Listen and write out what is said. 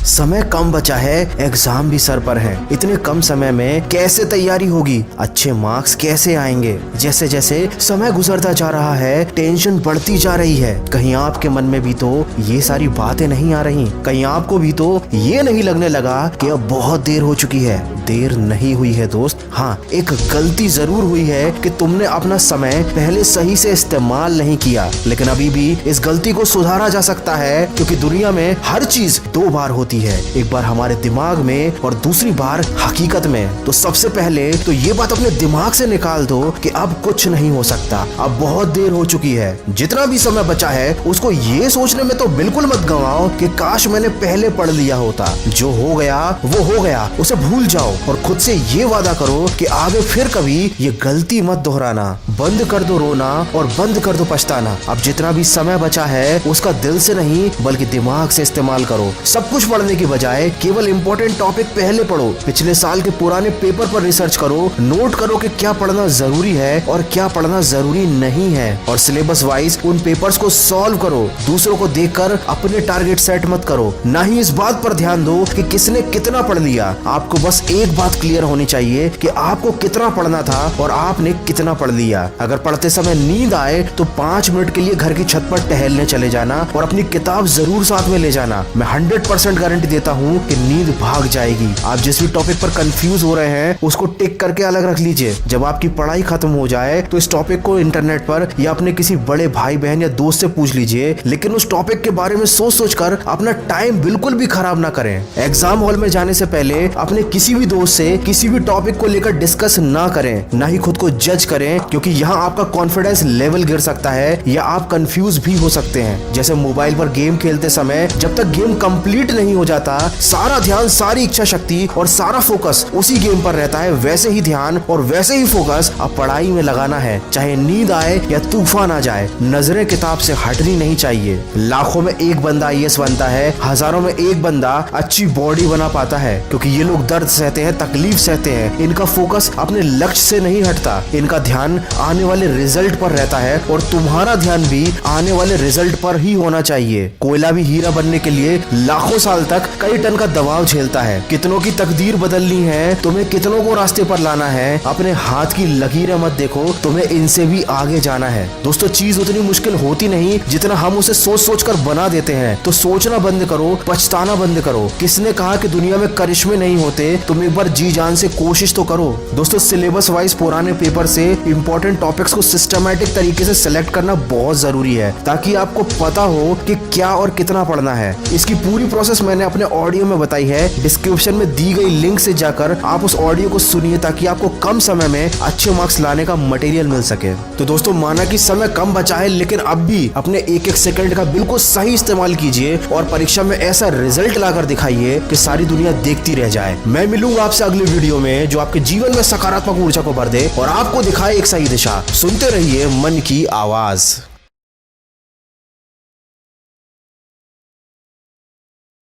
समय कम बचा है, एग्जाम भी सर पर है। इतने कम समय में कैसे तैयारी होगी, अच्छे मार्क्स कैसे आएंगे। जैसे जैसे समय गुजरता जा रहा है टेंशन बढ़ती जा रही है। कहीं आपके मन में भी तो ये सारी बातें नहीं आ रही, कहीं आपको भी तो ये नहीं लगने लगा कि अब बहुत देर हो चुकी है। देर नहीं हुई है दोस्त, हाँ एक गलती जरूर हुई है कि तुमने अपना समय पहले सही से इस्तेमाल नहीं किया। लेकिन अभी भी इस गलती को सुधारा जा सकता है, क्योंकि दुनिया में हर चीज दो बार होती है, एक बार हमारे दिमाग में और दूसरी बार हकीकत में। तो सबसे पहले तो ये बात अपने दिमाग से निकाल दो कि अब कुछ नहीं हो सकता, अब बहुत देर हो चुकी है। जितना भी समय बचा है उसको ये सोचने में तो बिल्कुल मत गंवाओ कि काश मैंने पहले पढ़ लिया होता। जो हो गया वो हो गया, उसे भूल जाओ और खुद से ये वादा करो कि आगे फिर कभी ये गलती मत दोहराना। बंद कर दो रोना और बंद कर दो पछताना। अब जितना भी समय बचा है उसका दिल से नहीं बल्कि दिमाग से इस्तेमाल करो। सब कुछ पढ़ने की बजाय केवल इंपॉर्टेंट टॉपिक पहले पढ़ो। पिछले साल के पुराने पेपर पर रिसर्च करो, नोट करो कि क्या पढ़ना जरूरी है और क्या पढ़ना जरूरी नहीं है, और सिलेबस वाइज उन पेपर्स को सॉल्व करो। दूसरों को देखकर अपने टारगेट सेट मत करो, ना ही इस बात पर ध्यान दो कि किसने कितना पढ़ लिया। आपको बस एक बात क्लियर होनी चाहिए कि आपको कितना पढ़ना था और आपने कितना पढ़ लिया। अगर पढ़ते समय नींद आए तो 5 मिनट के लिए घर की छत पर टहलने चले जाना और अपनी किताब जरूर साथ में ले जाना। मैं 100% गारंटी देता हूँ कि नींद भाग जाएगी। आप जिस भी टॉपिक पर कंफ्यूज हो रहे हैं उसको टिक करके अलग रख लीजिए। जब आपकी पढ़ाई खत्म हो जाए तो इस टॉपिक को इंटरनेट पर या अपने किसी बड़े भाई बहन या दोस्त से पूछ लीजिए, लेकिन उस टॉपिक के बारे में सोच सोच कर अपना टाइम बिल्कुल भी खराब ना करें। एग्जाम हॉल में जाने से पहले अपने किसी भी दोस्त से किसी भी टॉपिक को लेकर डिस्कस ना करें, ना ही खुद को जज करें, क्योंकि यहाँ आपका कॉन्फिडेंस लेवल गिर सकता है या आप कंफ्यूज भी हो सकते हैं। जैसे मोबाइल पर गेम खेलते समय जब तक गेम कंप्लीट नहीं हो जाता सारा ध्यान, सारी इच्छा शक्ति और सारा फोकस उसी गेम पर रहता है, वैसे ही ध्यान और वैसे ही फोकस अब पढ़ाई में लगाना है। चाहे नींद आए या तूफान आ जाए, नजरें किताब से हटनी नहीं चाहिए। लाखों में एक बंदा IAS बनता है, हजारों में एक बंदा अच्छी बॉडी बना पाता है, क्योंकि ये लोग दर्द सहते हैं, तकलीफ सहते हैं। इनका फोकस अपने लक्ष्य से नहीं हटता, इनका ध्यान आने वाले रिजल्ट पर रहता है, और तुम्हारा ध्यान भी आने वाले रिजल्ट पर ही होना चाहिए। कोयला भी हीरा बनने के लिए लाखों साल तक कई टन का दबाव झेलता है। कितनों की तकदीर बदलनी है, तुम्हें कितनों को रास्ते पर लाना है। अपने हाथ की लकीरें मत देखो, तुम्हें इनसे भी आगे जाना है। दोस्तों चीज उतनी मुश्किल होती नहीं जितना हम उसे सोच सोच कर बना देते हैं। तो सोचना बंद करो, पछताना बंद करो। किसने कहा कि दुनिया में करिश्मे नहीं होते? तुम एक बार जी जान से कोशिश तो करो। दोस्तों सिलेबस वाइज पुराने पेपर से इंपॉर्टेंट टॉपिक्स को सिस्टमैटिक तरीके से सिलेक्ट करना बहुत जरूरी है, ताकि आपको पता हो कि क्या और कितना पढ़ना है। इसकी पूरी प्रोसेस मैंने अपने ऑडियो में बताई है। डिस्क्रिप्शन में दी गई लिंक से जाकर आप उस ऑडियो को सुनिए, ताकि आपको कम समय में अच्छे मार्क्स लाने का मटेरियल मिल सके। तो दोस्तों माना कि समय कम बचा है, लेकिन अब भी अपने एक एक सेकंड का बिल्कुल सही इस्तेमाल कीजिए और परीक्षा में ऐसा रिजल्ट लाकर दिखाइए कि सारी दुनिया देखती रह जाए। मैं मिलूंगा आपसे अगले वीडियो में जो आपके जीवन में सकारात्मक ऊर्जा को भर दे और आपको दिखाए एक सही दिशा। सुनते रहिए मन की आवाज।